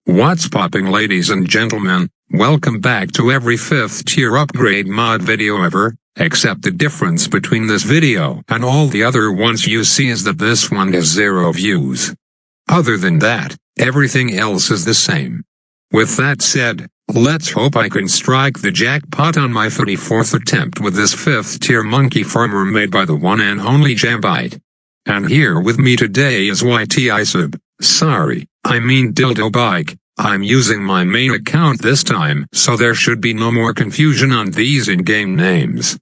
What's popping, ladies and gentlemen? Welcome back to every 5th tier upgrade mod video ever, except the difference between this video and all the other ones you see is that this one has 0 views. Other than that, everything else is the same. With that said, let's hope I can strike the jackpot on my 34th attempt with this 5th tier monkey farmer made by the one and only JamByte. And here with me today is YT ISAB. Sorry, I mean Dildo Bike. I'm using my main account this time, so there should be no more confusion on these in-game names.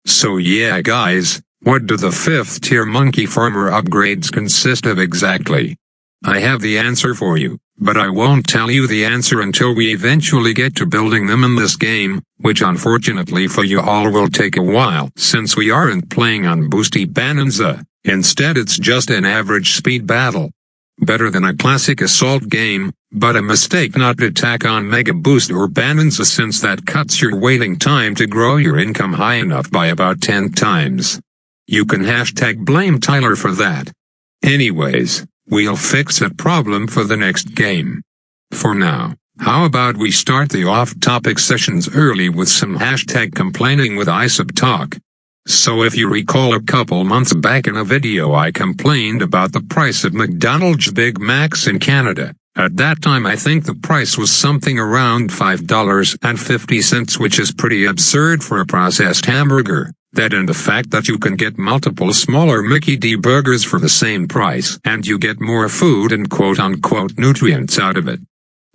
So yeah guys, what do the 5th tier monkey farmer upgrades consist of exactly? I have the answer for you, but I won't tell you the answer until we eventually get to building them in this game, which unfortunately for you all will take a while since we aren't playing on BTD Battles. Instead it's just an average speed battle. Better than a classic assault game, but a mistake not to tack on Mega Boost or Bonanza since that cuts your waiting time to grow your income high enough by about 10 times. You can #blame Tyler for that. Anyways, we'll fix that problem for the next game. For now, how about we start the off-topic sessions early with some #complaining with ISAB talk. So if you recall a couple months back in a video I complained about the price of McDonald's Big Macs in Canada. At that time I think the price was something around $5.50, which is pretty absurd for a processed hamburger. That and the fact that you can get multiple smaller Mickey D burgers for the same price and you get more food and quote-unquote nutrients out of it.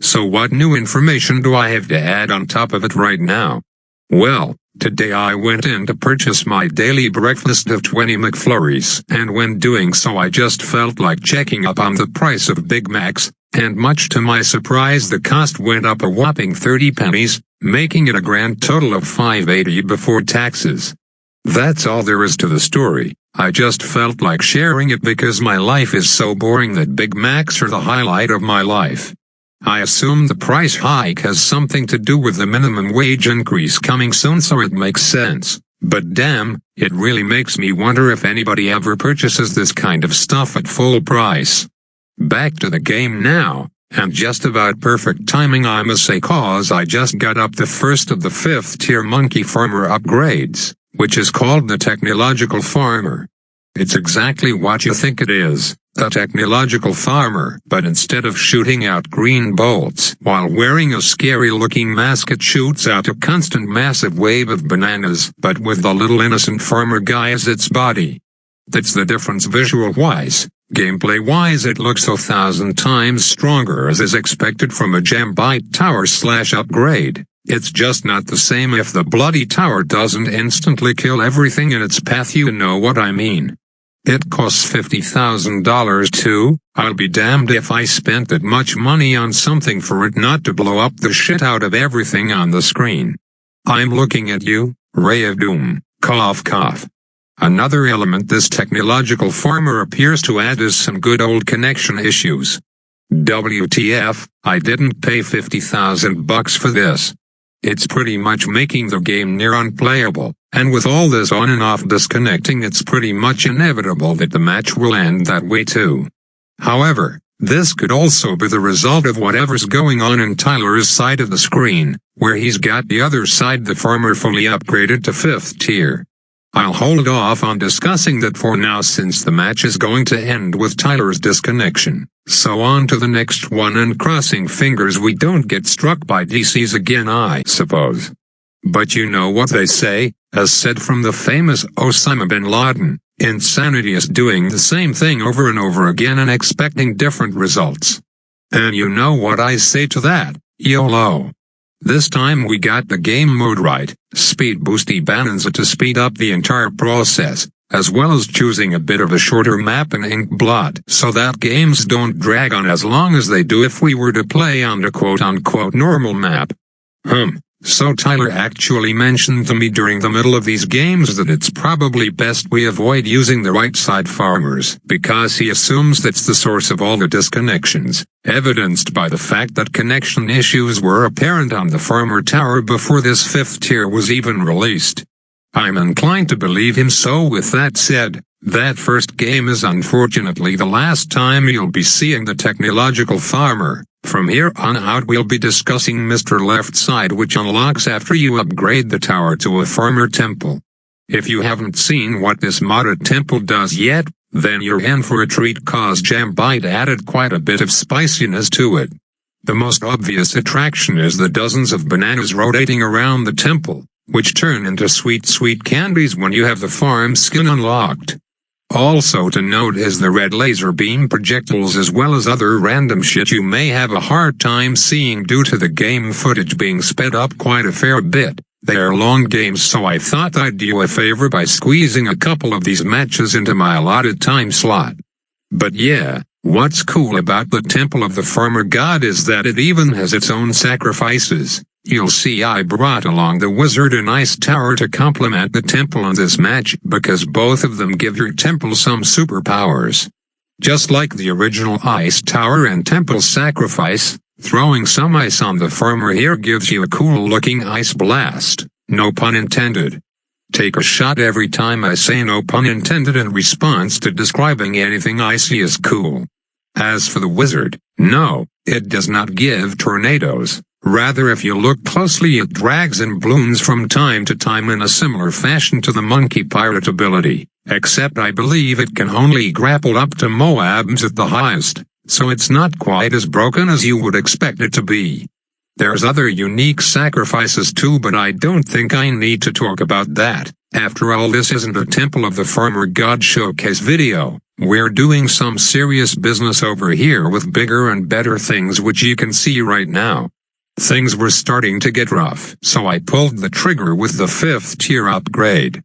So what new information do I have to add on top of it right now? Well, today I went in to purchase my daily breakfast of 20 McFlurries, and when doing so I just felt like checking up on the price of Big Macs, and much to my surprise the cost went up a whopping 30 pennies, making it a grand total of $5.80 before taxes. That's all there is to the story. I just felt like sharing it because my life is so boring that Big Macs are the highlight of my life. I assume the price hike has something to do with the minimum wage increase coming soon, so it makes sense. But damn, it really makes me wonder if anybody ever purchases this kind of stuff at full price. Back to the game now, and just about perfect timing I must say, cause I just got up the first of the 5th tier monkey farmer upgrades, which is called the technological farmer. It's exactly what you think it is, a technological farmer, but instead of shooting out green bolts while wearing a scary-looking mask it shoots out a constant massive wave of bananas, but with the little innocent farmer guy as its body. That's the difference visual-wise. Gameplay-wise it looks 1,000 times stronger as is expected from a JamByte tower/upgrade. It's just not the same if the bloody tower doesn't instantly kill everything in its path, you know what I mean. It costs $50,000 too. I'll be damned if I spent that much money on something for it not to blow up the shit out of everything on the screen. I'm looking at you, Ray of Doom, cough cough. Another element this technological farmer appears to add is some good old connection issues. WTF, I didn't pay $50,000 for this. It's pretty much making the game near unplayable, and with all this on and off disconnecting it's pretty much inevitable that the match will end that way too. However, this could also be the result of whatever's going on in Tyler's side of the screen, where he's got the other side the farmer fully upgraded to 5th tier. I'll hold off on discussing that for now since the match is going to end with Tyler's disconnection. So on to the next one, and crossing fingers we don't get struck by DCs again I suppose. But you know what they say, as said from the famous Osama bin Laden, insanity is doing the same thing over and over again and expecting different results. And you know what I say to that, YOLO. This time we got the game mode right, Speed BTD Battles to speed up the entire process, as well as choosing a bit of a shorter map and ink blot so that games don't drag on as long as they do if we were to play on the quote-unquote normal map. So Tyler actually mentioned to me during the middle of these games that it's probably best we avoid using the right side farmers because he assumes that's the source of all the disconnections, evidenced by the fact that connection issues were apparent on the farmer tower before this 5th tier was even released. I'm inclined to believe him, so with that said, That first game is unfortunately the last time you'll be seeing the technological farmer. From here on out we'll be discussing Mr. Left Side, which unlocks after you upgrade the tower to a farmer temple. If you haven't seen what this modded temple does yet, then you're in for a treat, cause JamByte added quite a bit of spiciness to it. The most obvious attraction is the dozens of bananas rotating around the temple, which turn into sweet candies when you have the farm skin unlocked. Also to note is the red laser beam projectiles, as well as other random shit you may have a hard time seeing due to the game footage being sped up quite a fair bit. They are long games, so I thought I'd do you a favor by squeezing a couple of these matches into my allotted time slot. But yeah, what's cool about the Temple of the Farmer God is that it even has its own sacrifices. You'll see I brought along the Wizard and Ice Tower to complement the temple in this match, because both of them give your temple some superpowers. Just like the original Ice Tower and Temple Sacrifice, throwing some ice on the farmer here gives you a cool-looking ice blast, no pun intended. Take a shot every time I say no pun intended in response to describing anything icy as cool. As for the Wizard, no, it does not give tornadoes. Rather, if you look closely, it drags in balloons from time to time in a similar fashion to the Monkey Pirate ability, except I believe it can only grapple up to Moabs at the highest, so it's not quite as broken as you would expect it to be. There's other unique sacrifices too, but I don't think I need to talk about that. After all, this isn't a Temple of the Farmer God showcase video. We're doing some serious business over here with bigger and better things, which you can see right now. Things were starting to get rough, so I pulled the trigger with the 5th tier upgrade.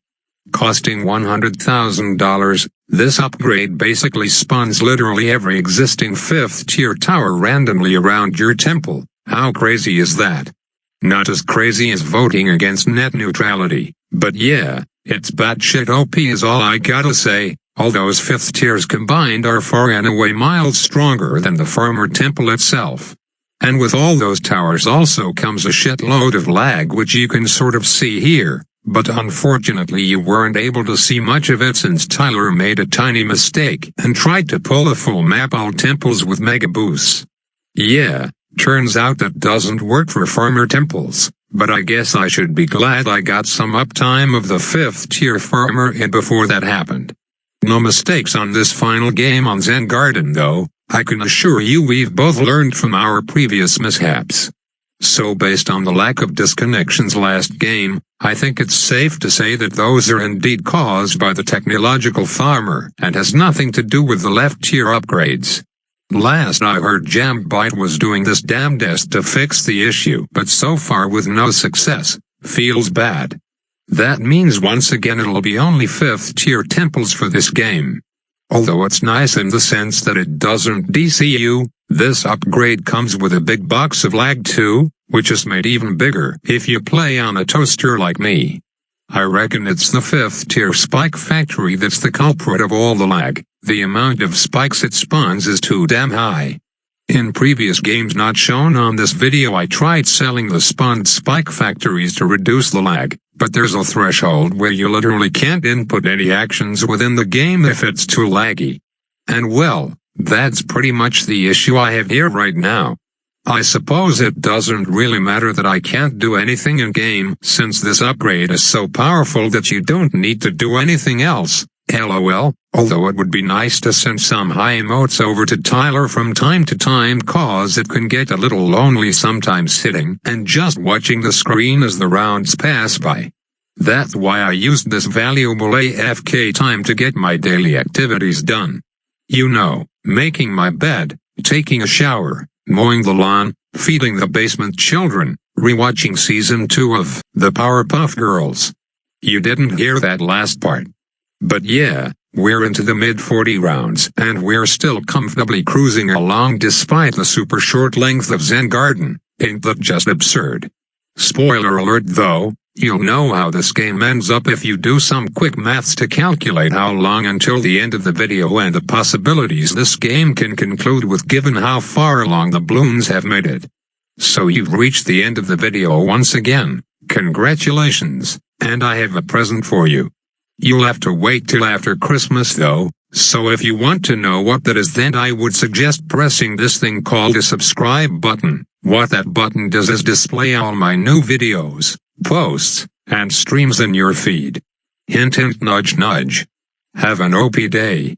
Costing $100,000, this upgrade basically spawns literally every existing 5th tier tower randomly around your temple. How crazy is that? Not as crazy as voting against net neutrality, but yeah, it's batshit OP is all I gotta say. All those 5th tiers combined are far and away miles stronger than the farmer temple itself. And with all those towers also comes a shitload of lag, which you can sort of see here, but unfortunately you weren't able to see much of it since Tyler made a tiny mistake and tried to pull a full map all temples with mega boosts. Yeah, turns out that doesn't work for farmer temples, but I guess I should be glad I got some uptime of the 5th tier farmer in before that happened. No mistakes on this final game on Zen Garden though. I can assure you we've both learned from our previous mishaps. So based on the lack of disconnections last game, I think it's safe to say that those are indeed caused by the technological farmer and has nothing to do with the left tier upgrades. Last I heard JamByte was doing this damnedest to fix the issue, but so far with no success. Feels bad. That means once again it'll be only 5th tier temples for this game. Although it's nice in the sense that it doesn't DC you, this upgrade comes with a big box of lag too, which is made even bigger if you play on a toaster like me. I reckon it's the 5th tier spike factory that's the culprit of all the lag. The amount of spikes it spawns is too damn high. In previous games not shown on this video, I tried selling the spawned spike factories to reduce the lag, but there's a threshold where you literally can't input any actions within the game if it's too laggy. And well, that's pretty much the issue I have here right now. I suppose it doesn't really matter that I can't do anything in game, since this upgrade is so powerful that you don't need to do anything else. LOL, although it would be nice to send some high emotes over to Tyler from time to time, cause it can get a little lonely sometimes sitting and just watching the screen as the rounds pass by. That's why I used this valuable AFK time to get my daily activities done. You know, making my bed, taking a shower, mowing the lawn, feeding the basement children, rewatching season 2 of The Powerpuff Girls. You didn't hear that last part. But yeah, we're into the mid-40 rounds and we're still comfortably cruising along despite the super short length of Zen Garden. Ain't that just absurd? Spoiler alert though, you'll know how this game ends up if you do some quick maths to calculate how long until the end of the video and the possibilities this game can conclude with given how far along the Bloons have made it. So you've reached the end of the video once again. Congratulations, and I have a present for you. You'll have to wait till after Christmas though, so if you want to know what that is, then I would suggest pressing this thing called a subscribe button. What that button does is display all my new videos, posts, and streams in your feed. Hint hint nudge nudge. Have an OP day.